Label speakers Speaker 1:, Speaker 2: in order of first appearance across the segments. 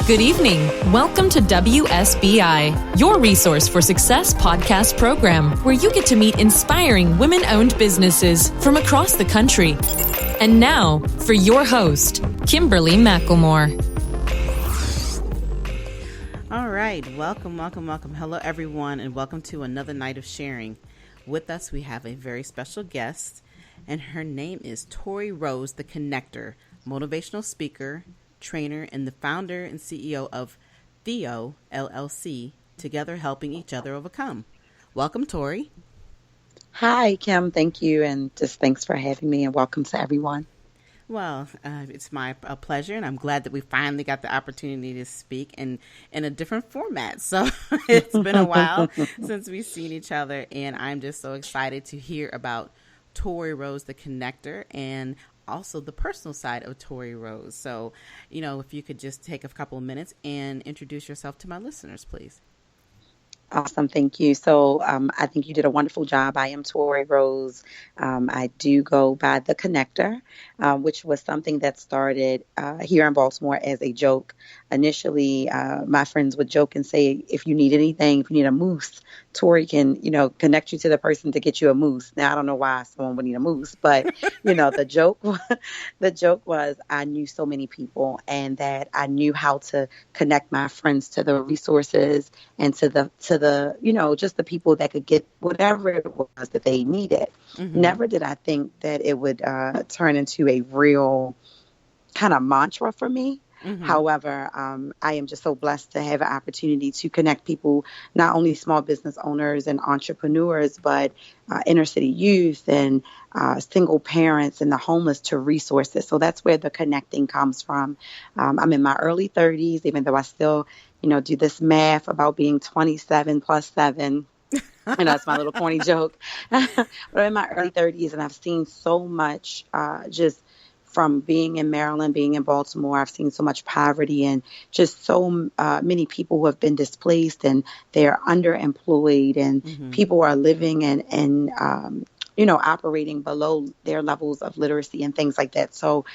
Speaker 1: Good evening. Welcome to WSBI, your resource for success podcast program, where you get to meet inspiring women-owned businesses from across the country. And now, for your host, Kimberly McElmore.
Speaker 2: All right. Welcome. Hello, everyone, and welcome to another night of sharing. With us, we have a very special guest, and her name is Tori Rose, the Connector, motivational speaker, trainer, and the founder and CEO of THEOO, LLC, Together Helping Each Other Overcome. Welcome, Tori.
Speaker 3: Hi, Kim. Thank you, and just thanks for having me, and welcome to everyone.
Speaker 2: Well, it's my pleasure, and I'm glad that we finally got the opportunity to speak in a different format. So it's been a while since we've seen each other, and I'm just so excited to hear about Tori Rose, the Connector, and also the personal side of Tori Rose. So, if you could just take a couple of minutes and introduce yourself to my listeners, please.
Speaker 3: Awesome. Thank you. So I think you did a wonderful job. I am Tori Rose. I do go by the Connector, which was something that started here in Baltimore as a joke. Initially, my friends would joke and say, if you need anything, if you need a moose, Tori can, connect you to the person to get you a moose. Now, I don't know why someone would need a moose, but, the joke was I knew so many people and that I knew how to connect my friends to the resources and to the just the people that could get whatever it was that they needed. Mm-hmm. Never did I think that it would turn into a real kind of mantra for me. Mm-hmm. However, I am just so blessed to have an opportunity to connect people, not only small business owners and entrepreneurs, but inner city youth and single parents and the homeless to resources. So that's where the connecting comes from. I'm in my early 30s, even though I still, do this math about being 27 plus 7. That's my little corny joke. But I'm in my early 30s, and I've seen so much just from being in Maryland, being in Baltimore. I've seen so much poverty and just so many people who have been displaced and they're underemployed, and mm-hmm. people are living and operating below their levels of literacy and things like that. So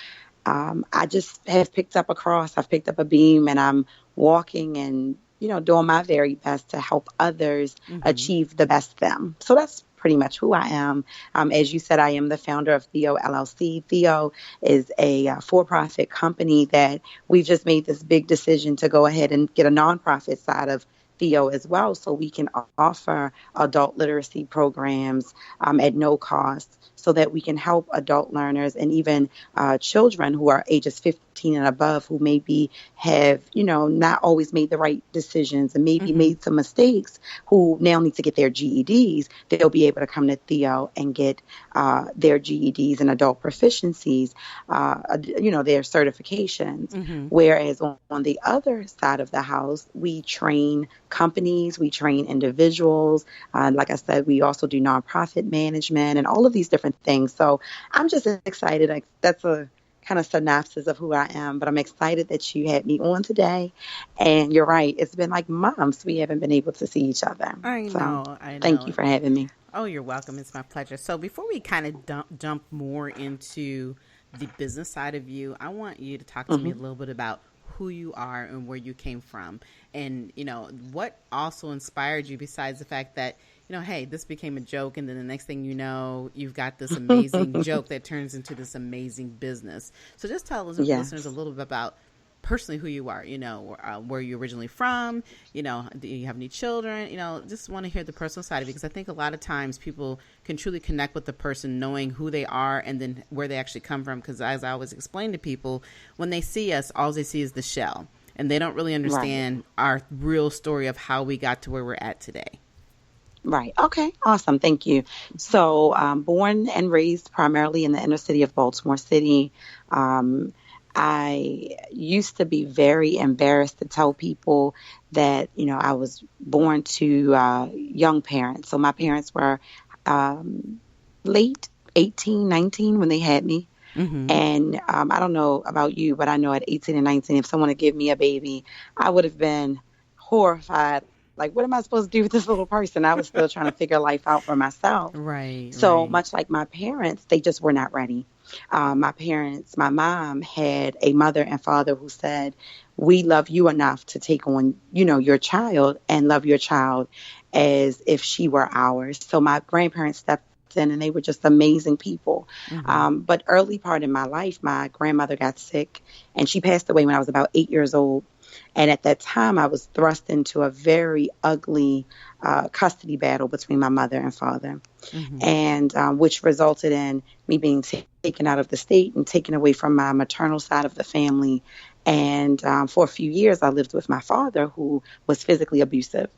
Speaker 3: I just have picked up a cross, I've picked up a beam, and I'm walking and, doing my very best to help others mm-hmm. achieve the best them. So that's pretty much who I am. As you said, I am the founder of THEOO, LLC. THEOO is a for-profit company that we've just made this big decision to go ahead and get a nonprofit side of THEOO as well, so we can offer adult literacy programs at no cost, so that we can help adult learners and even children who are ages 15 and above who maybe have, not always made the right decisions and maybe mm-hmm. made some mistakes, who now need to get their GEDs. They'll be able to come to THEOO and get their GEDs and adult proficiencies, their certifications. Mm-hmm. Whereas on the other side of the house, we train companies, we train individuals. Like I said, we also do nonprofit management and all of these different things. So I'm just excited. That's a kind of synopsis of who I am, but I'm excited that you had me on today. And you're right, it's been like months we haven't been able to see each other.
Speaker 2: I know.
Speaker 3: Thank you for having me.
Speaker 2: Oh, you're welcome. It's my pleasure. So before we kind of jump more into the business side of you, I want you to talk to mm-hmm. me a little bit about who you are and where you came from, and what also inspired you, besides the fact that hey, this became a joke, and then the next thing you know, you've got this amazing joke that turns into this amazing business. So just tell us, listeners, a little bit about personally who you are, where you're originally from, do you have any children, just want to hear the personal side of it, because I think a lot of times people can truly connect with the person knowing who they are and then where they actually come from. Because as I always explain to people, when they see us, all they see is the shell, and they don't really understand our real story of how we got to where we're at today.
Speaker 3: Right. Okay. Awesome. Thank you. So born and raised primarily in the inner city of Baltimore City. I used to be very embarrassed to tell people that, I was born to young parents. So my parents were late 18, 19 when they had me. Mm-hmm. And I don't know about you, but I know at 18 and 19, if someone had given me a baby, I would have been horrified. Like, what am I supposed to do with this little person? I was still trying to figure life out for myself.
Speaker 2: Right.
Speaker 3: So much like my parents, they just were not ready. My parents, my mom had a mother and father who said, we love you enough to take on, your child and love your child as if she were ours. So my grandparents stepped in and they were just amazing people. But early part in my life, my grandmother got sick and she passed away when I was about 8 years old. And at that time, I was thrust into a very ugly custody battle between my mother and father, and which resulted in me being taken out of the state and taken away from my maternal side of the family. And for a few years, I lived with my father, who was physically abusive.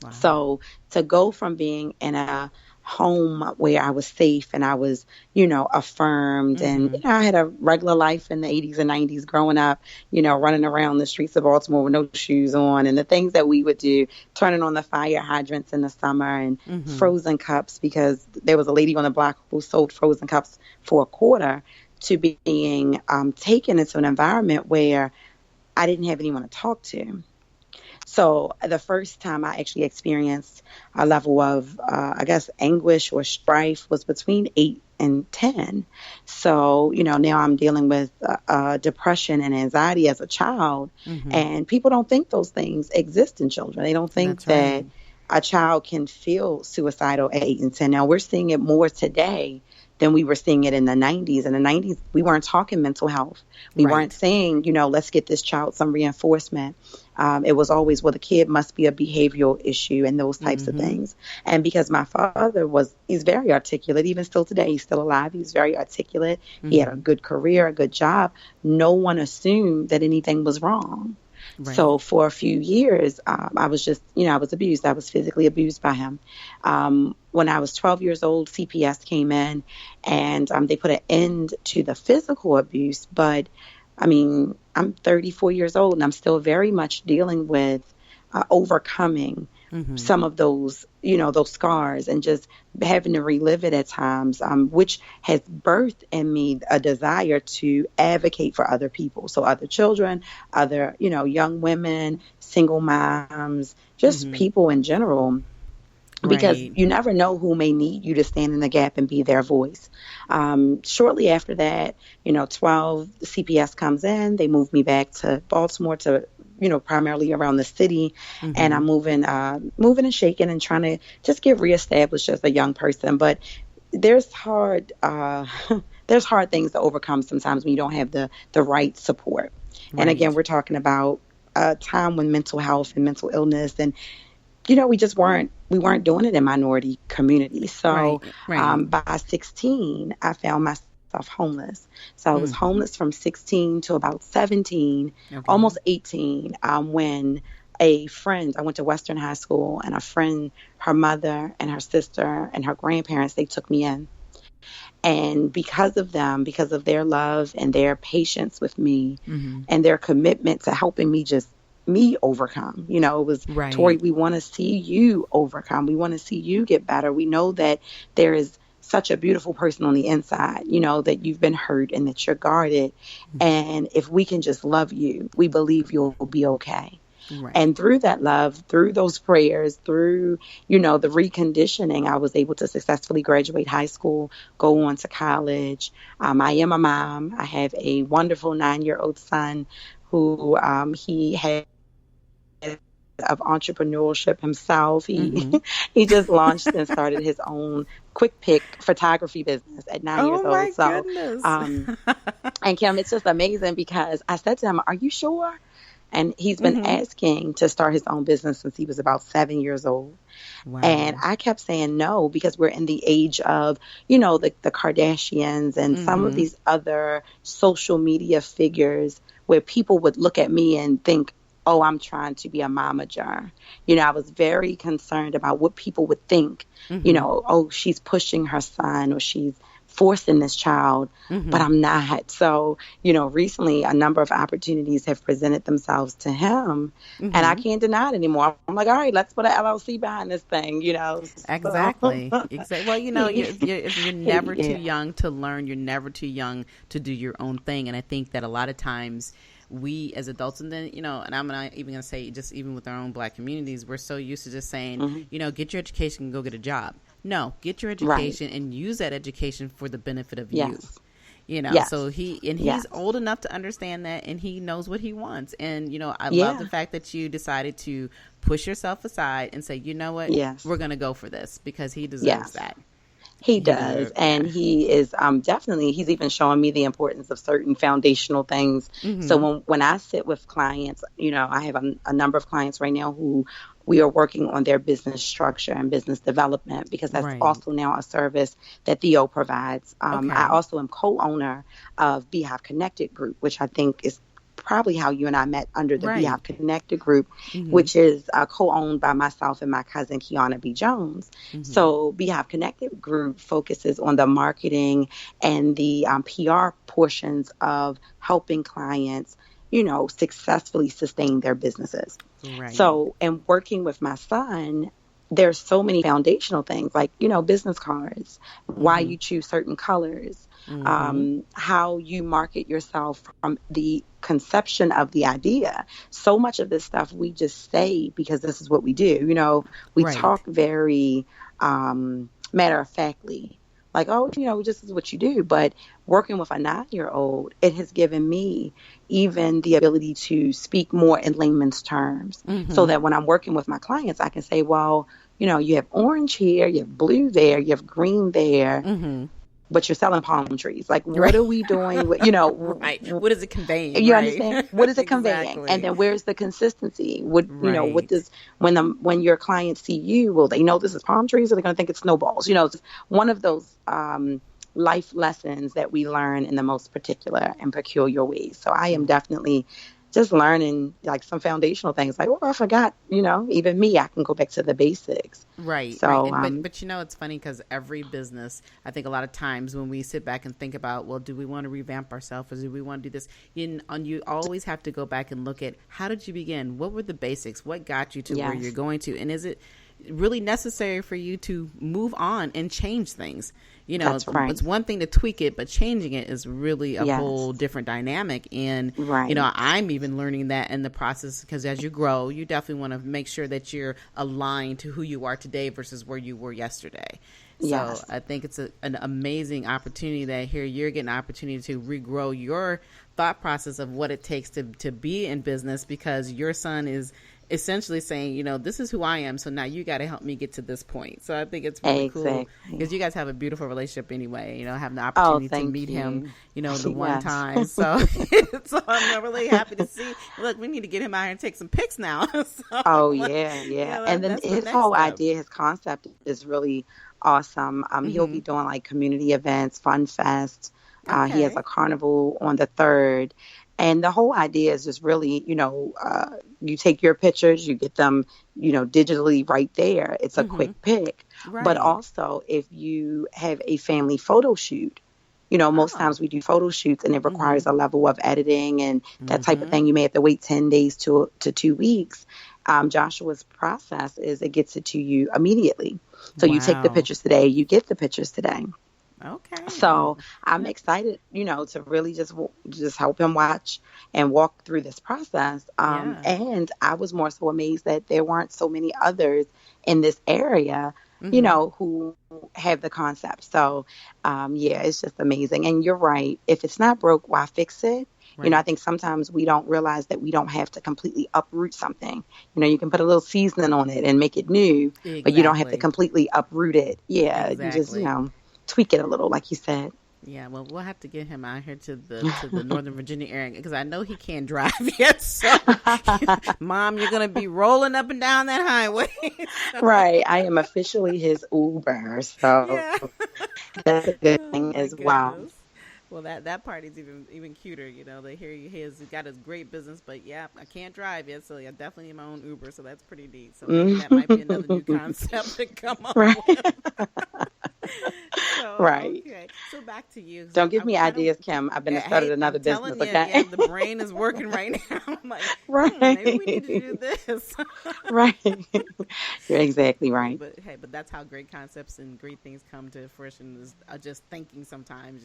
Speaker 3: Wow. So to go from being in a home where I was safe and I was, affirmed, and I had a regular life in the 80s and 90s growing up, running around the streets of Baltimore with no shoes on, and the things that we would do, turning on the fire hydrants in the summer and frozen cups, because there was a lady on the block who sold frozen cups for $0.25, to being taken into an environment where I didn't have anyone to talk to. So the first time I actually experienced a level of, anguish or strife was between 8 and 10. So, now I'm dealing with depression and anxiety as a child, and people don't think those things exist in children. They don't think that a child can feel suicidal at 8 and 10. Now we're seeing it more today than we were seeing it in the 90s. In the 90s, we weren't talking mental health. We weren't saying, let's get this child some reinforcement. It was always, well, the kid must be a behavioral issue and those types of things. And because my father he's very articulate, even still today, he's still alive. He's very articulate. He had a good career, a good job. No one assumed that anything was wrong. Right. So for a few years, I was just, I was abused. I was physically abused by him. When I was 12 years old, CPS came in and they put an end to the physical abuse. But I'm 34 years old and I'm still very much dealing with overcoming some of those, those scars, and just having to relive it at times, which has birthed in me a desire to advocate for other people. So other children, other, young women, single moms, just people in general. Because you never know who may need you to stand in the gap and be their voice. Shortly after that, 12, the CPS comes in. They move me back to Baltimore to, primarily around the city. And I'm moving and shaking and trying to just get reestablished as a young person. But there's hard things to overcome sometimes when you don't have the right support. Right. And again, we're talking about a time when mental health and mental illness and we weren't doing it in minority communities. So by 16, I found myself homeless. So I was homeless from 16 to about 17, almost 18, when I went to Western High School, and a friend, her mother and her sister and her grandparents, they took me in. And because of them, because of their love and their patience with me and their commitment to helping me overcome. It was, Tori, we want to see you overcome. We want to see you get better. We know that there is such a beautiful person on the inside, that you've been hurt and that you're guarded. And if we can just love you, we believe you'll be okay. Right. And through that love, through those prayers, through, the reconditioning, I was able to successfully graduate high school, go on to college. I am a mom. I have a wonderful 9-year-old son who he had of entrepreneurship himself. He just launched and started his own quick pick photography business at 9 years old. So, goodness. And Kim, it's just amazing because I said to him, "Are you sure?" And he's been asking to start his own business since he was about 7 years old. Wow. And I kept saying no, because we're in the age of, the Kardashians and some of these other social media figures where people would look at me and think, oh, I'm trying to be a momager. I was very concerned about what people would think, oh, she's pushing her son or she's forcing this child, but I'm not. So, recently a number of opportunities have presented themselves to him and I can't deny it anymore. I'm like, all right, let's put an LLC behind this thing,
Speaker 2: Exactly. Exactly. Well, you're never too young to learn. You're never too young to do your own thing. And I think that a lot of times we as adults, and then, and I'm not even going to say just even with our own Black communities, we're so used to just saying, get your education and go get a job. No, get your education and use that education for the benefit of you.
Speaker 3: Yes.
Speaker 2: So he's
Speaker 3: Yes.
Speaker 2: old enough to understand that, and he knows what he wants. And, I
Speaker 3: Yeah.
Speaker 2: love the fact that you decided to push yourself aside and say, you know what,
Speaker 3: Yes.
Speaker 2: we're going to go for this because he deserves
Speaker 3: Yes.
Speaker 2: that.
Speaker 3: He does. And
Speaker 2: Yeah.
Speaker 3: he is definitely, he's even showing me the importance of certain foundational things. So when I sit with clients, I have a number of clients right now who we are working on their business structure and business development, because that's
Speaker 2: Right.
Speaker 3: also now a service that THEOO provides.
Speaker 2: Okay.
Speaker 3: I also am co-owner of Beehive Connected Group, which I think is probably how you and I met, under the
Speaker 2: Right.
Speaker 3: Beehive Connected Group, which is co-owned by myself and my cousin Kiana B. Jones. So Beehive Connected Group focuses on the marketing and the PR portions of helping clients, successfully sustain their businesses.
Speaker 2: Right.
Speaker 3: So, and working with my son, there's so many foundational things like, business cards, why you choose certain colors, how you market yourself from the conception of the idea. So much of this stuff we just say because this is what we do. We
Speaker 2: Right.
Speaker 3: talk very matter of factly, like, oh, this is what you do. But working with a 9-year-old, it has given me even the ability to speak more in layman's terms, so that when I'm working with my clients, I can say, well, you have orange here, you have blue there, you have green there, but you're selling palm trees. Like, what are we doing?
Speaker 2: Right. What is it conveying?
Speaker 3: You
Speaker 2: right.
Speaker 3: understand? What is it conveying?
Speaker 2: Exactly.
Speaker 3: And then where's the consistency? What
Speaker 2: Right.
Speaker 3: does, when your clients see you, will they know this is palm trees, or they're going to think it's snowballs? It's one of those life lessons that we learn in the most particular and peculiar ways. So I am definitely just learning like some foundational things, like, oh, I forgot, even me, I can go back to the basics.
Speaker 2: Right.
Speaker 3: So,
Speaker 2: right. But it's funny because every business, I think a lot of times when we sit back and think about, well, do we want to revamp ourselves, or do we want to do this? You always have to go back and look at, how did you begin? What were the basics? What got you to where you're going to? And is it really necessary for you to move on and change things?
Speaker 3: That's right.
Speaker 2: It's one thing to tweak it, but changing it is really a whole different dynamic. And, I'm even learning that in the process, because as you grow, you definitely want to make sure that you're aligned to who you are today versus where you were yesterday. So I think it's an amazing opportunity that here you're getting an opportunity to regrow your thought process of what it takes to be in business, because your son is essentially saying, this is who I am, so now you got to help me get to this point. So I think it's really cool, because you guys have a beautiful relationship anyway, having the opportunity to meet him, the one time. So, so I'm really happy to see. Look, we need to get him out here and take some pics now. So,
Speaker 3: yeah. And then his whole idea, his concept is really awesome. He'll be doing like community events, fun fest. He has a carnival on the 3rd. And the whole idea is just really, you take your pictures, you get them, digitally right there. It's a quick pick. Right. But also, if you have a family photo shoot, most times we do photo shoots, and it requires a level of editing and that type of thing. You may have to wait 10 days to 2 weeks. Joshua's process is it gets it to you immediately. So you take the pictures today, you get the pictures today.
Speaker 2: Okay.
Speaker 3: So I'm excited, to really just help him watch and walk through this process. And I was more so amazed that there weren't so many others in this area, who have the concept. So, it's just amazing. And you're right. If it's not broke, why fix it? Right. I think sometimes we don't realize that we don't have to completely uproot something. You can put a little seasoning on it and make it new, but you don't have to completely uproot it. Yeah. Exactly. You just, tweak it a little, like you said.
Speaker 2: Yeah, well, we'll have to get him out here to the Northern Virginia area, because I know he can't drive yet. So, Mom, you're going to be rolling up and down that highway.
Speaker 3: Right. I am officially his Uber, so that's a good thing as well.
Speaker 2: Well, that part is even cuter. They hear he's got his great business, but I can't drive yet, so definitely my own Uber. So that's pretty neat. So maybe that might be another new concept to come up with. So,
Speaker 3: right.
Speaker 2: Okay. So back to you. So
Speaker 3: don't give me ideas, Kim. I've been started another business.
Speaker 2: You,
Speaker 3: okay.
Speaker 2: The brain is working right now. I'm like,
Speaker 3: right.
Speaker 2: Maybe we need to do this.
Speaker 3: Right. You're exactly right.
Speaker 2: But that's how great concepts and great things come to fruition, is just thinking sometimes,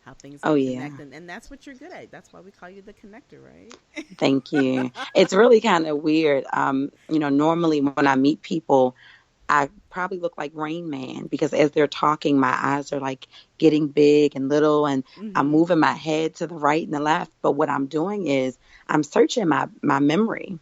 Speaker 2: how things connect. And that's what you're good at. That's why we call you the connector, right?
Speaker 3: Thank you. It's really kind of weird. Normally when I meet people, I probably look like Rain Man because as they're talking, my eyes are like getting big and little, and I'm
Speaker 2: Mm-hmm.
Speaker 3: moving my head to the right and the left. But what I'm doing is I'm searching my memory,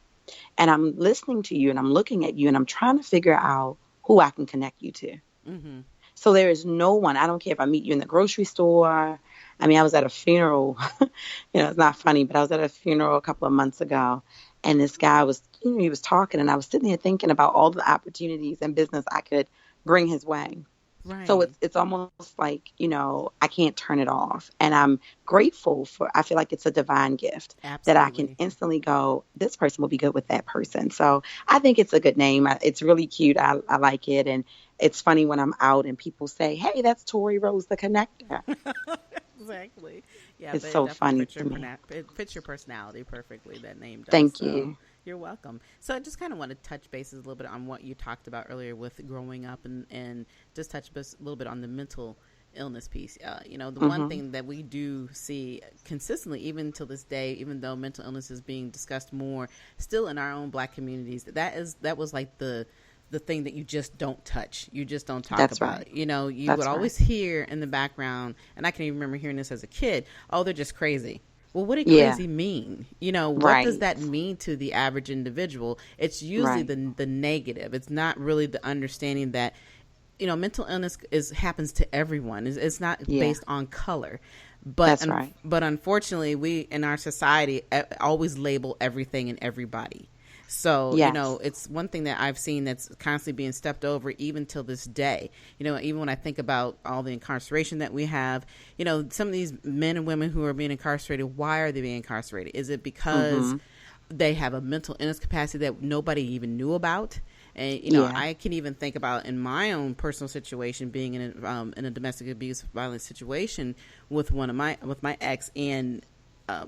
Speaker 3: and I'm listening to you, and I'm looking at you, and I'm trying to figure out who I can connect you to.
Speaker 2: Mm-hmm.
Speaker 3: So there is no one. I don't care if I meet you in the grocery store. I mean, I was at a funeral. It's not funny, but I was at a funeral a couple of months ago, and this guy was, he was talking, and I was sitting here thinking about all the opportunities and business I could bring his way. So
Speaker 2: Right.
Speaker 3: it's almost like, I can't turn it off. And I'm grateful for, I feel like it's a divine gift that I can
Speaker 2: Absolutely.
Speaker 3: instantly go, this person will be good with that person. So I think it's a good name. It's really cute. I like it. And it's funny when I'm out and people say, hey, that's Tori Rose, the connector.
Speaker 2: Exactly. Yeah,
Speaker 3: It's
Speaker 2: but it
Speaker 3: so
Speaker 2: definitely
Speaker 3: funny
Speaker 2: fits
Speaker 3: to me.
Speaker 2: it fits your personality perfectly. That name does.
Speaker 3: Thank
Speaker 2: So
Speaker 3: you.
Speaker 2: you're welcome. So I just kind of want to touch bases a little bit on what you talked about earlier with growing up, and just touch base a little bit on the mental illness piece. The one
Speaker 3: Hmm.
Speaker 2: thing that we do see consistently, even till this day, even though mental illness is being discussed more, still in our own Black communities, that was like the thing that you just don't touch. You just don't talk
Speaker 3: That's
Speaker 2: about.
Speaker 3: right.
Speaker 2: You would
Speaker 3: That's right.
Speaker 2: always hear in the background, and I can even remember hearing this as a kid, oh, they're just crazy. Well, what did
Speaker 3: Yeah.
Speaker 2: crazy mean? What does
Speaker 3: Right.
Speaker 2: that mean to the average individual? It's usually
Speaker 3: Right.
Speaker 2: the negative. It's not really the understanding that mental illness happens to everyone. It's not
Speaker 3: Yeah.
Speaker 2: based on color, but
Speaker 3: That's right.
Speaker 2: but unfortunately, we in our society always label everything and everybody. So,
Speaker 3: Yes.
Speaker 2: it's one thing that I've seen that's constantly being stepped over even till this day. Even when I think about all the incarceration that we have, some of these men and women who are being incarcerated, why are they being incarcerated? Is it because
Speaker 3: Hmm.
Speaker 2: they have a mental illness capacity that nobody even knew about? And
Speaker 3: Yeah.
Speaker 2: I can even think about in my own personal situation, being in a domestic abuse violence situation with with my ex and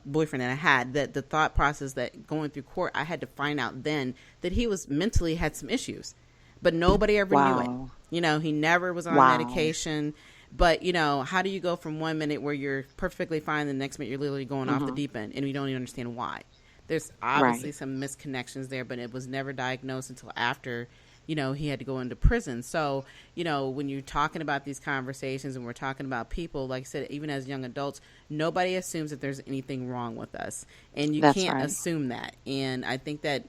Speaker 2: boyfriend that I had. That the thought process that going through court, I had to find out then that he was mentally had some issues, but nobody ever knew it.
Speaker 3: Wow.
Speaker 2: He never was on
Speaker 3: Wow.
Speaker 2: medication. But how do you go from one minute where you're perfectly fine, the next minute you're literally going off the
Speaker 3: Hmm.
Speaker 2: deep end, and you don't even understand why? There's
Speaker 3: Right.
Speaker 2: obviously some misconnections there, but it was never diagnosed until after, he had to go into prison. So, when you're talking about these conversations and we're talking about people, like I said, even as young adults, nobody assumes that there's anything wrong with us. And you
Speaker 3: That's
Speaker 2: can't
Speaker 3: right.
Speaker 2: assume that. And I think that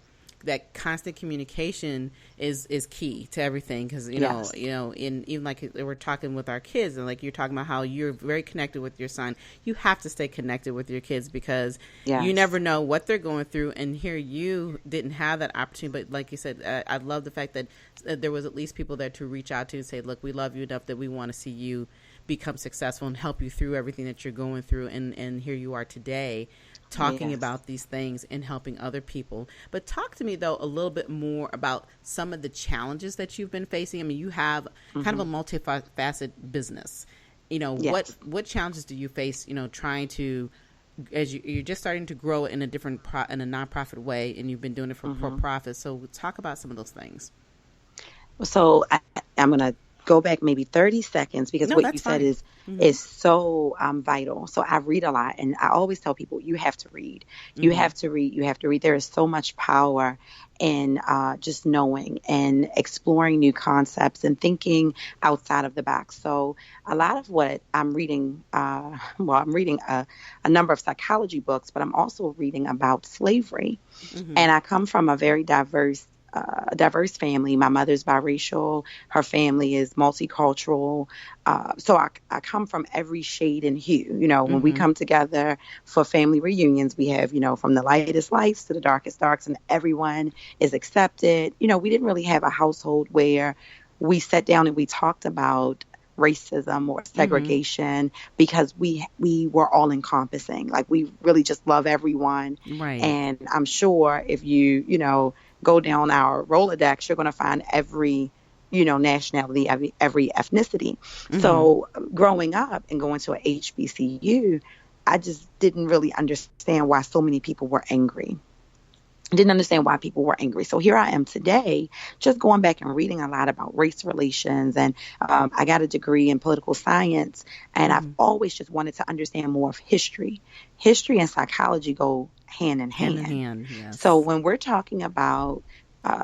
Speaker 2: constant communication is key to everything, because
Speaker 3: Yes.
Speaker 2: in even like we're talking with our kids, and like you're talking about how you're very connected with your son, you have to stay connected with your kids, because you
Speaker 3: Yes.
Speaker 2: never know what they're going through. And here you didn't have that opportunity, but like you said, I love the fact that there was at least people there to reach out to and say, look, we love you enough that we want to see you become successful and help you through everything that you're going through, and here you are today talking
Speaker 3: Yes.
Speaker 2: about these things and helping other people. But talk to me, though, a little bit more about some of the challenges that you've been facing. I mean, you have kind of
Speaker 3: Hmm.
Speaker 2: a multifaceted business.
Speaker 3: Yes.
Speaker 2: What challenges do you face, trying to, as you're just starting to grow in a in a nonprofit way, and you've been doing it for
Speaker 3: Hmm.
Speaker 2: profit. So talk about some of those things.
Speaker 3: So I'm going to go back maybe 30 seconds because
Speaker 2: No,
Speaker 3: what you
Speaker 2: that's
Speaker 3: said
Speaker 2: fine.
Speaker 3: is
Speaker 2: Mm-hmm.
Speaker 3: is so vital. So I read a lot, and I always tell people you have to read. You
Speaker 2: Mm-hmm.
Speaker 3: have to read. You have to read. There is so much power in just knowing and exploring new concepts and thinking outside of the box. So a lot of what I'm reading, I'm reading a number of psychology books, but I'm also reading about slavery.
Speaker 2: Mm-hmm.
Speaker 3: And I come from a very diverse family. My mother's biracial. Her family is multicultural. So I come from every shade and hue. When we
Speaker 2: Mm-hmm.
Speaker 3: come together for family reunions, we have, from the lightest lights to the darkest darks, and everyone is accepted. We didn't really have a household where we sat down and we talked about racism or
Speaker 2: Mm-hmm.
Speaker 3: segregation, because we were all encompassing. Like, we really just love everyone.
Speaker 2: Right.
Speaker 3: And I'm sure if you go down our Rolodex, you're going to find every nationality, every ethnicity.
Speaker 2: Mm-hmm.
Speaker 3: So growing up and going to a HBCU, I just didn't really understand why so many people were angry. Didn't understand why people were angry. So here I am today, just going back and reading a lot about race relations. And I got a degree in political science. And I've
Speaker 2: Mm-hmm.
Speaker 3: always just wanted to understand more of history. History and psychology go hand in
Speaker 2: Hand in
Speaker 3: hand.
Speaker 2: hand.
Speaker 3: So
Speaker 2: Yes.
Speaker 3: when we're talking about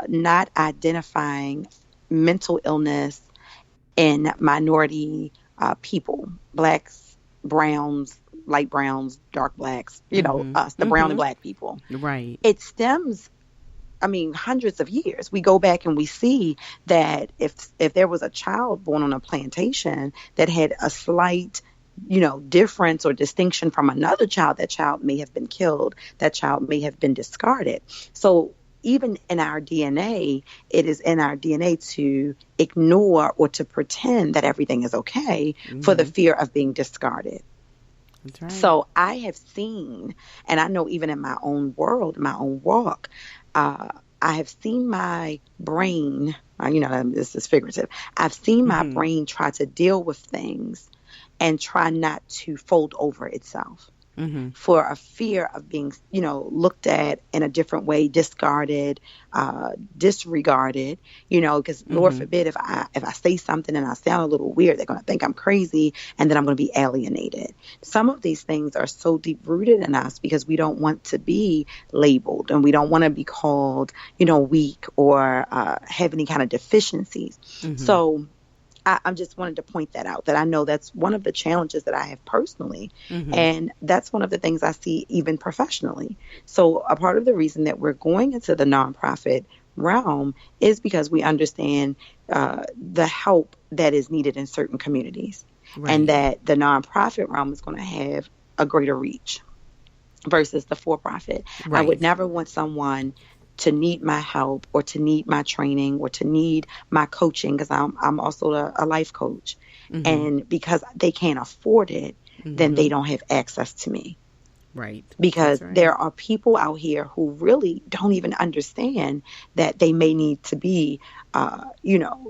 Speaker 3: not identifying mental illness in minority people, blacks, browns, light browns, dark blacks, us, the brown and black people.
Speaker 2: Right.
Speaker 3: It stems, hundreds of years. We go back and we see that if there was a child born on a plantation that had a slight, difference or distinction from another child, that child may have been killed, that child may have been discarded. So even in our DNA, it is in our DNA to ignore or to pretend that everything is okay for the fear of being discarded.
Speaker 2: That's right.
Speaker 3: So I have seen, and I know even in my own world, my own walk, I have seen my brain, this is figurative, I've seen my brain try to deal with things and try not to fold over itself for a fear of being, looked at in a different way, discarded, disregarded, because Lord forbid if I say something and I sound a little weird, they're going to think I'm crazy and then I'm going to be alienated. Some of these things are so deep rooted in us because we don't want to be labeled and we don't want to be called, weak or have any kind of deficiencies. So I just wanted to point that out, that I know that's one of the challenges that I have personally. And that's one of the things I see even professionally. So a part of the reason that we're going into the nonprofit realm is because we understand the help that is needed in certain communities. Right. And that the nonprofit realm is going to have a greater reach versus the for-profit. Right. I would never want someone to need my help or to need my training or to need my coaching, because I'm also a life coach. And because they can't afford it, then they don't have access to me.
Speaker 2: Right.
Speaker 3: Because there are people out here who really don't even understand that they may need to be,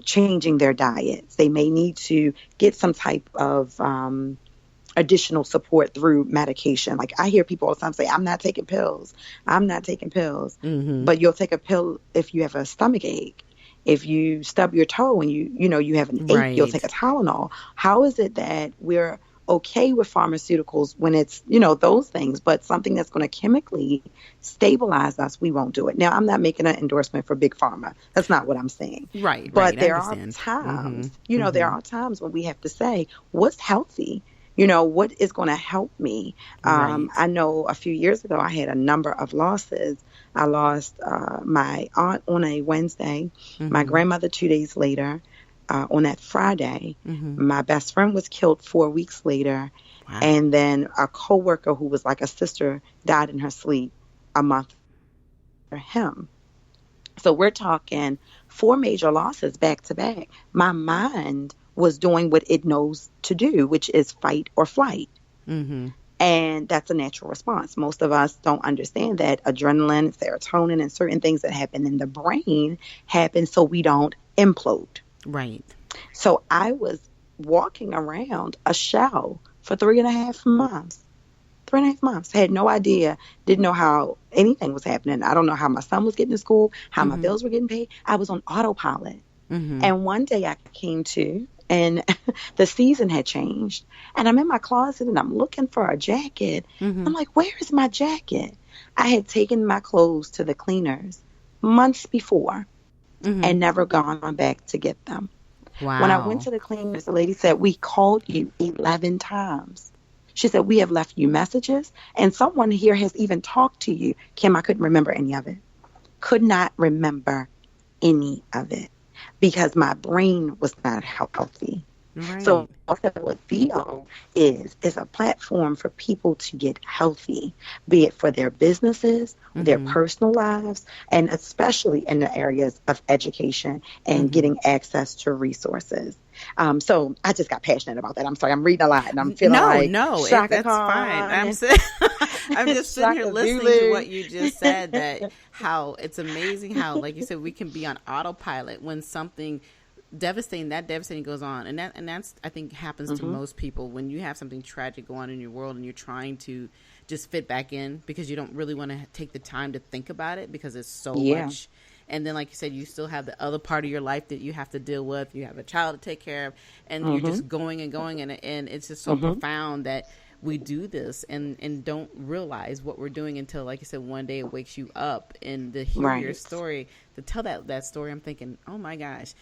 Speaker 3: changing their diets. They may need to get some type of additional support through medication. Like I hear people all the time say, I'm not taking pills. I'm not taking pills. But you'll take a pill if you have a stomach ache. If you stub your toe and you have an ache, you'll take a Tylenol. How is it that we're okay with pharmaceuticals when it's, those things, but something that's going to chemically stabilize us, we won't do it. Now, I'm not making an endorsement for Big Pharma. That's not what I'm saying.
Speaker 2: Right.
Speaker 3: But there are times, there are times when we have to say, what's healthy? What is going to help me? I know a few years ago, I had a number of losses. I lost my aunt on a Wednesday, my grandmother 2 days later, on that Friday. My best friend was killed 4 weeks later. Wow. And then a coworker who was like a sister died in her sleep a month after him. So we're talking 4 major losses back to back. My mind was doing what it knows to do, which is fight or flight. And that's a natural response. Most of us don't understand that adrenaline, serotonin, and certain things that happen in the brain happen so we don't implode.
Speaker 2: Right.
Speaker 3: So I was walking around a shell for 3.5 months. 3.5 months. Had no idea, didn't know how anything was happening. I don't know how my son was getting to school, how my bills were getting paid. I was on autopilot. And one day I came to, and the season had changed. And I'm in my closet and I'm looking for a jacket. I'm like, where is my jacket? I had taken my clothes to the cleaners months before and never gone back to get them.
Speaker 2: Wow.
Speaker 3: When I went to the cleaners, the lady said, we called you 11 times. She said, we have left you messages and someone here has even talked to you. Kim, I couldn't remember any of it. Could not remember any of it because my brain was not healthy.
Speaker 2: Right.
Speaker 3: So also what THEOO is a platform for people to get healthy, be it for their businesses, their personal lives, and especially in the areas of education and getting access to resources. So I just got passionate about that. I'm sorry, I'm reading a lot and I'm feeling
Speaker 2: that's fine. I'm just sitting here listening to what you just said, that how it's amazing how, like you said, we can be on autopilot when something devastating goes on, and that's I think happens to most people when you have something tragic go on in your world and you're trying to just fit back in because you don't really want to take the time to think about it because it's so much. And then, like you said, you still have the other part of your life that you have to deal with. You have a child to take care of, and you're just going and going, and it's just so profound that we do this and don't realize what we're doing until, like you said, one day it wakes you up. And to hear your story, to tell that story, I'm thinking, oh my gosh.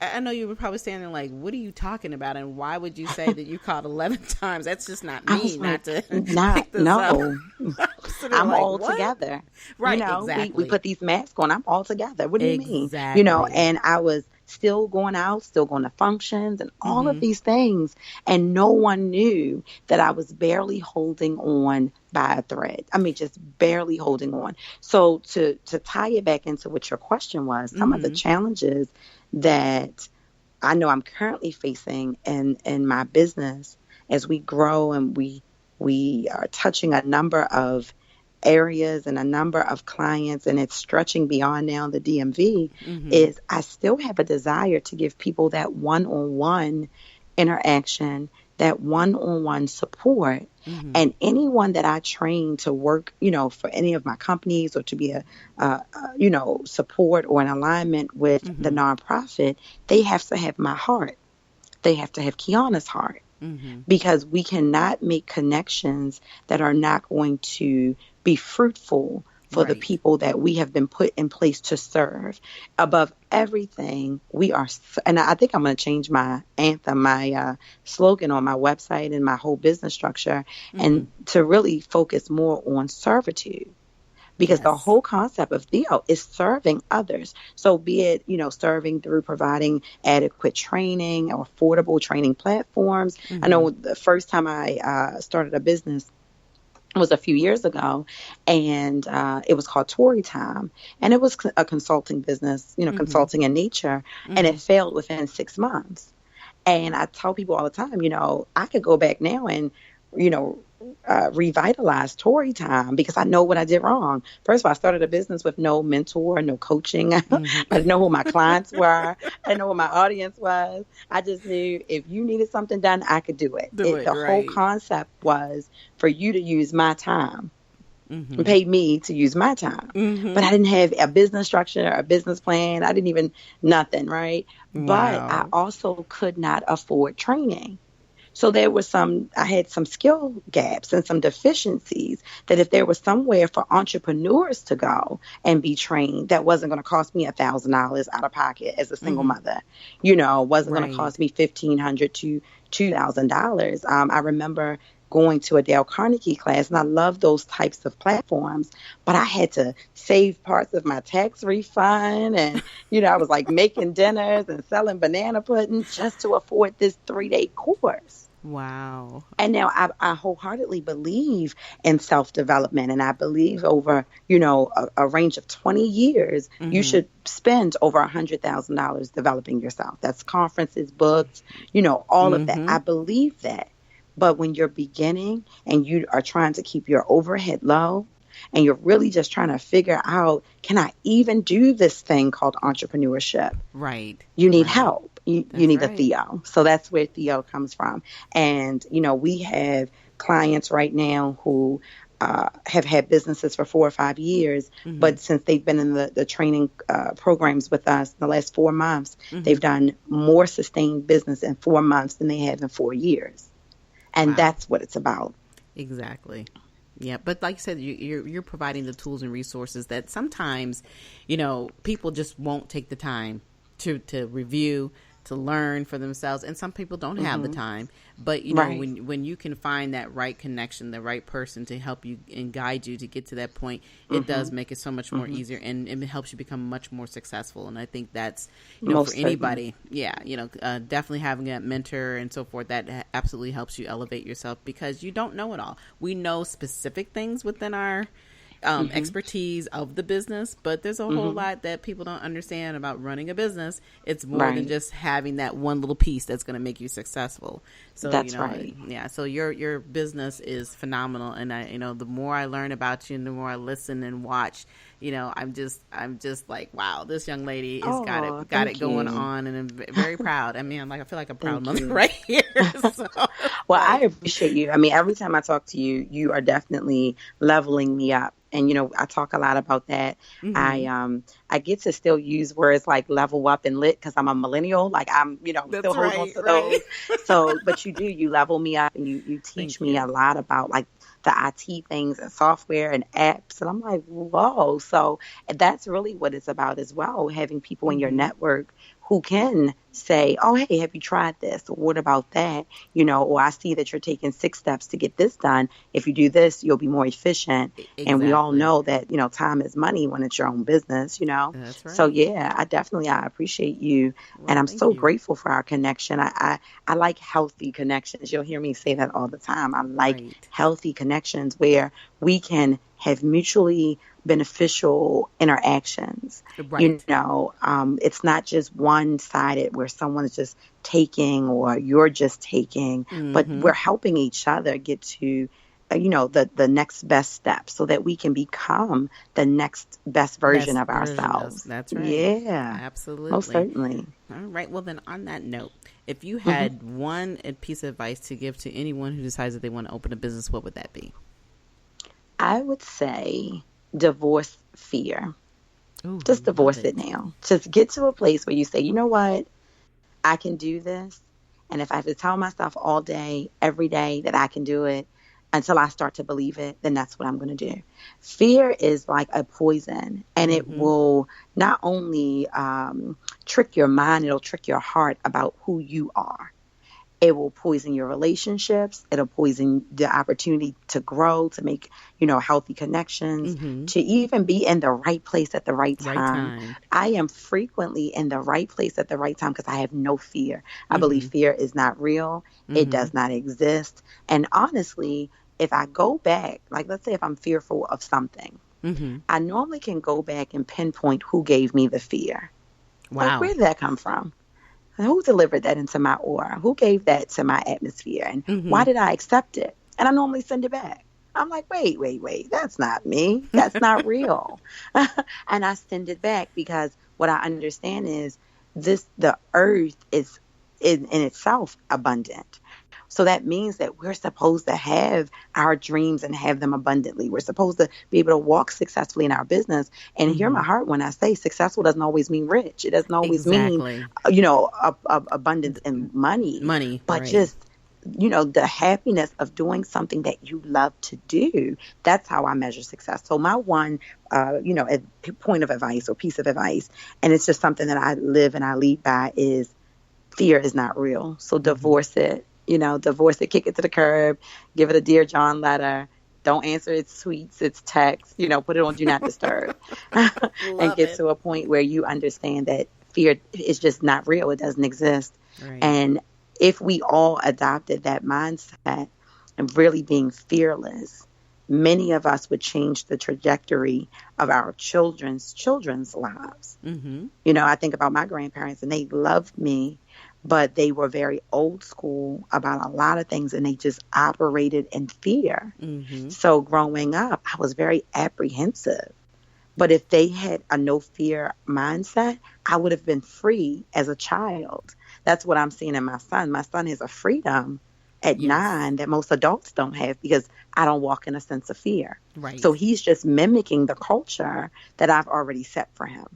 Speaker 2: I know you were probably standing like, what are you talking about? And why would you say that you called 11 times? That's just not
Speaker 3: I
Speaker 2: me,
Speaker 3: was
Speaker 2: not
Speaker 3: like,
Speaker 2: to
Speaker 3: not,
Speaker 2: pick this up.
Speaker 3: no, I'm
Speaker 2: like,
Speaker 3: all
Speaker 2: what?
Speaker 3: together.
Speaker 2: Right,
Speaker 3: We
Speaker 2: exactly.
Speaker 3: put these masks on. I'm all together. What do you mean?
Speaker 2: Exactly.
Speaker 3: And I was still going out, still going to functions and all of
Speaker 2: Mm-hmm.
Speaker 3: these things. And no one knew that I was barely holding on by a thread. I mean, just barely holding on. So to tie it back into what your question was, some of the
Speaker 2: Mm-hmm.
Speaker 3: challenges that I know I'm currently facing in my business as we grow and we are touching a number of areas and a number of clients, and it's stretching beyond now the DMV,
Speaker 2: Mm-hmm.
Speaker 3: is I still have a desire to give people that one-on-one interaction, that one-on-one support.
Speaker 2: Mm-hmm.
Speaker 3: And anyone that I train to work, for any of my companies or to be support or an alignment with the
Speaker 2: Mm-hmm.
Speaker 3: nonprofit, they have to have my heart. They have to have Kiana's heart,
Speaker 2: Mm-hmm.
Speaker 3: because we cannot make connections that are not going to be fruitful for the
Speaker 2: Right.
Speaker 3: people that we have been put in place to serve. Above everything, and I think I'm going to change my anthem, my slogan on my website and my whole business structure,
Speaker 2: Mm-hmm.
Speaker 3: and to really focus more on servitude. Because the
Speaker 2: Yes.
Speaker 3: whole concept of THEOO is serving others. So be it, serving through providing adequate training or affordable training platforms. I
Speaker 2: Mm-hmm.
Speaker 3: know the first time I started a business was a few years ago, and it was called Tori Time, and it was a consulting business,
Speaker 2: Mm-hmm.
Speaker 3: consulting in nature, and
Speaker 2: Mm-hmm.
Speaker 3: it failed within 6 months. And I tell people all the time, I could go back now and, you know, revitalize Tory Time, because I know what I did wrong. First of all, I started a business with no mentor, no coaching. I
Speaker 2: Mm-hmm.
Speaker 3: didn't know who my clients were. I didn't know what my audience was. I just knew if you needed something done, I could do it.
Speaker 2: Do it
Speaker 3: The whole
Speaker 2: right.
Speaker 3: concept was for you to use my time and
Speaker 2: Mm-hmm.
Speaker 3: pay me to use my time. But
Speaker 2: Mm-hmm.
Speaker 3: I didn't have a business structure, a business plan. I didn't even, nothing, right? But I
Speaker 2: Wow.
Speaker 3: also could not afford training. So I had some skill gaps and some deficiencies that if there was somewhere for entrepreneurs to go and be trained, that wasn't going to cost me $1,000 out of pocket as a single
Speaker 2: Mm-hmm.
Speaker 3: mother, wasn't going to cost
Speaker 2: Right.
Speaker 3: me $1,500 to $2,000. I remember going to a Dale Carnegie class, and I love those types of platforms, but I had to save parts of my tax refund, and I was like making dinners and selling banana pudding just to afford this 3-day course.
Speaker 2: Wow.
Speaker 3: And now I wholeheartedly believe in self-development, and I believe over, a range of 20 years, you
Speaker 2: Mm-hmm.
Speaker 3: should spend over $100,000 developing yourself. That's conferences, books, all of that.
Speaker 2: Mm-hmm.
Speaker 3: I believe that. But when you're beginning and you are trying to keep your overhead low, and you're really just trying to figure out, can I even do this thing called entrepreneurship?
Speaker 2: Right.
Speaker 3: You need
Speaker 2: Right.
Speaker 3: help. You
Speaker 2: That's
Speaker 3: need a
Speaker 2: right.
Speaker 3: THEOO. So that's where THEOO comes from. And, we have clients right now who have had businesses for 4 or 5 years,
Speaker 2: Mm-hmm.
Speaker 3: but since they've been in the training programs with us in the last 4 months,
Speaker 2: Mm-hmm.
Speaker 3: they've done more sustained business in 4 months than they have in 4 years. And
Speaker 2: Wow.
Speaker 3: that's what it's about.
Speaker 2: Exactly. Yeah, but like you said, you're providing the tools and resources that sometimes, people just won't take the time to review, to learn for themselves, and some people don't have the
Speaker 3: Hmm.
Speaker 2: time. But
Speaker 3: Right.
Speaker 2: when you can find that right connection, the right person to help you and guide you to get to that point, it does
Speaker 3: Hmm.
Speaker 2: make it so much more
Speaker 3: Hmm.
Speaker 2: easier, and it helps you become much more successful. And I think that's for
Speaker 3: Most certainly.
Speaker 2: anybody, yeah, definitely having that mentor and so forth, that absolutely helps you elevate yourself, because you don't know it all. We know specific things within our
Speaker 3: Hmm.
Speaker 2: expertise of the business, but there's a whole
Speaker 3: Hmm.
Speaker 2: lot that people don't understand about running a business. It's more than
Speaker 3: Right.
Speaker 2: just having that one little piece that's going to make you successful. So
Speaker 3: That's right.
Speaker 2: yeah. So your business is phenomenal, and I the more I learn about you, and the more I listen and watch, I'm just like, wow, this young lady has
Speaker 3: Oh,
Speaker 2: got it
Speaker 3: thank
Speaker 2: going
Speaker 3: you.
Speaker 2: on, and I'm very proud. I mean, I feel like a proud
Speaker 3: Thank
Speaker 2: mother
Speaker 3: you.
Speaker 2: right here. So it's
Speaker 3: Well, I
Speaker 2: like,
Speaker 3: appreciate you. I mean, every time I talk to you, you are definitely leveling me up. And I talk a lot about that.
Speaker 2: mm-hmm.
Speaker 3: I get to still use words like level up and lit because I'm a millennial. Like I'm, still
Speaker 2: That's
Speaker 3: holding on
Speaker 2: right,
Speaker 3: to
Speaker 2: right.
Speaker 3: those. So, but you level me up, and you teach
Speaker 2: Thank
Speaker 3: me
Speaker 2: you.
Speaker 3: a lot about like the IT things and software and apps. And I'm like, whoa. So that's really what it's about as well, having people in your
Speaker 2: Mm-hmm.
Speaker 3: network who can say, oh, hey, have you tried this? Or what about that? Or I see that you're taking 6 steps to get this done. If you do this, you'll be more efficient.
Speaker 2: Exactly.
Speaker 3: And we all know that, time is money when it's your own business.
Speaker 2: That's right.
Speaker 3: So yeah, I appreciate you.
Speaker 2: Well,
Speaker 3: and I'm so
Speaker 2: you.
Speaker 3: grateful for our connection. I like healthy connections. You'll hear me say that all the time. I like healthy connections where we can have mutually beneficial interactions.
Speaker 2: Right.
Speaker 3: It's not just one-sided where someone is just taking or you're just taking, but we're helping each other get to the next best step so that we can become the next best version of ourselves.
Speaker 2: That's right.
Speaker 3: Yeah.
Speaker 2: Absolutely.
Speaker 3: Most certainly.
Speaker 2: All right. Well, then on that note, if you had one piece of advice to give to anyone who decides that they want to open a business, what would that be?
Speaker 3: I would say divorce fear.
Speaker 2: Ooh,
Speaker 3: just divorce it now. Just get to a place where you say, you know what? I can do this. And if I have to tell myself all day, every day that I can do it until I start to believe it, then that's what I'm going to do. Fear is like a poison, and it will not only trick your mind, it'll trick your heart about who you are. It will poison your relationships. It'll poison the opportunity to grow, to make, healthy connections, to even be in the right place at the right time. I am frequently in the right place at the right time because I have no fear. I believe fear is not real. It does not exist. And honestly, if I go back, like let's say if I'm fearful of something, I normally can go back and pinpoint who gave me the fear.
Speaker 2: Wow.
Speaker 3: Like, where did that come from? Who delivered that into my aura? Who gave that to my atmosphere? And why did I accept it? And I normally send it back. I'm like, wait. That's not me. That's not real. And I send it back because what I understand is the earth is in itself abundant. So that means that we're supposed to have our dreams and have them abundantly. We're supposed to be able to walk successfully in our business. And hear my heart when I say successful doesn't always mean rich. It doesn't always mean, abundance in money. But just, the happiness of doing something that you love to do. That's how I measure success. So my one, point of advice or piece of advice, and it's just something that I live and I lead by, is fear is not real. So divorce it. Divorce it, kick it to the curb, give it a Dear John letter. Don't answer its tweets, its texts, put it on Do Not Disturb. And get to a point where you understand that fear is just not real. It doesn't exist. Right. And if we all adopted that mindset and really being fearless, many of us would change the trajectory of our children's lives. I think about my grandparents, and they loved me, but they were very old school about a lot of things, and they just operated in fear. So growing up, I was very apprehensive. But if they had a no fear mindset, I would have been free as a child. That's what I'm seeing in my son. My son has a freedom at 9 that most adults don't have because I don't walk in a sense of fear. Right. So he's just mimicking the culture that I've already set for him.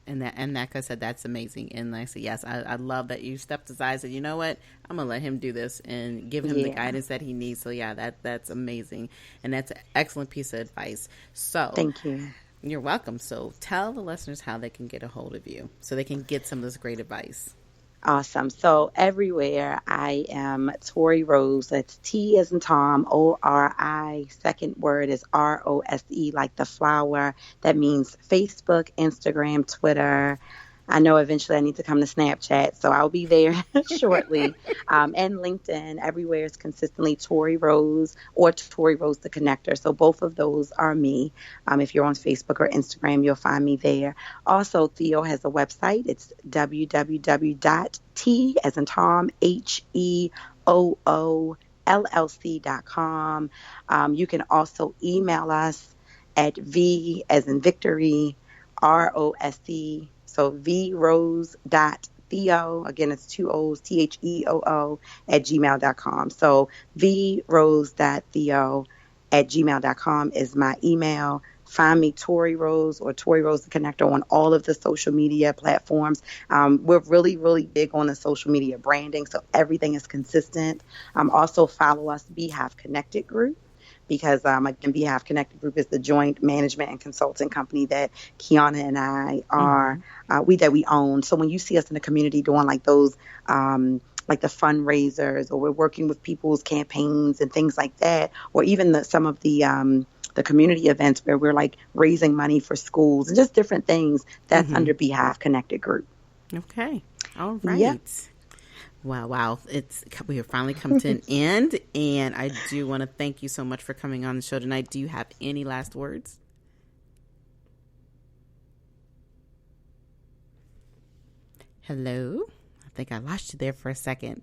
Speaker 2: And like I said, that's amazing. And like I said, yes, I love that you stepped aside and said, you know what, I'm going to let him do this and give him the guidance that he needs. So yeah, that's amazing. And that's an excellent piece of advice. So
Speaker 3: thank you.
Speaker 2: You're welcome. So tell the listeners how they can get a hold of you so they can get some of this great advice.
Speaker 3: Awesome. So everywhere I am Tori Rose. That's T as in Tom, O-R-I. Second word is R-O-S-E, like the flower. That means Facebook, Instagram, Twitter. I know eventually I need to come to Snapchat, so I'll be there shortly. And LinkedIn, everywhere is consistently Tori Rose or Tori Rose the Connector. So both of those are me. If you're on Facebook or Instagram, you'll find me there. Also, THEOO has a website. It's www.t as in Tom, HEOO LLC.com. You can also email us at V as in Victory, ROSE. So vrose.theo, again, it's 2 O's, THEOO @gmail.com. So vrose.theo @gmail.com is my email. Find me Tori Rose or Tori Rose the Connector on all of the social media platforms. We're really, really big on the social media branding, so everything is consistent. Also follow us, Beehive Connected Group. because again, Beehive Connected Group is the joint management and consulting company that Kiana and I are we own. So when you see us in the community doing like those like the fundraisers, or we're working with people's campaigns and things like that, or even some of the community events where we're like raising money for schools and just different things, that's under Beehive Connected Group.
Speaker 2: Okay. All right.
Speaker 3: Yep.
Speaker 2: Wow. We have finally come to an end, and I do want to thank you so much for coming on the show tonight. Do you have any last words? Hello? I think I lost you there for a second.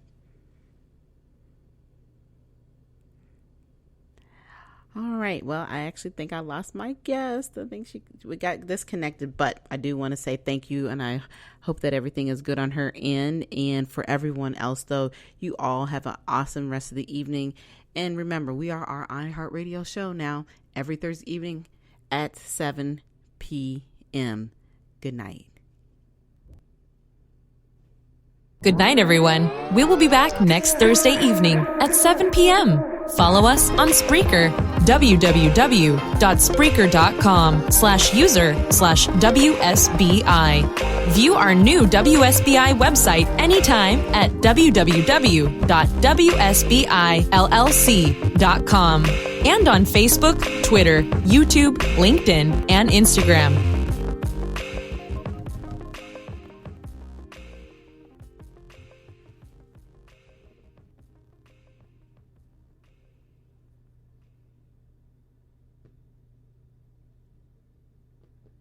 Speaker 2: All right. Well, I actually think I lost my guest. I think we got disconnected, but I do want to say thank you, and I hope that everything is good on her end. And for everyone else, though, you all have an awesome rest of the evening. And remember, we are our iHeartRadio show now every Thursday evening at 7 p.m. Good night.
Speaker 1: Good night, everyone. We will be back next Thursday evening at 7 p.m. Follow us on Spreaker, www.spreaker.com/user/WSBI. View our new WSBI website anytime at www.wsbillc.com and on Facebook, Twitter, YouTube, LinkedIn, and Instagram.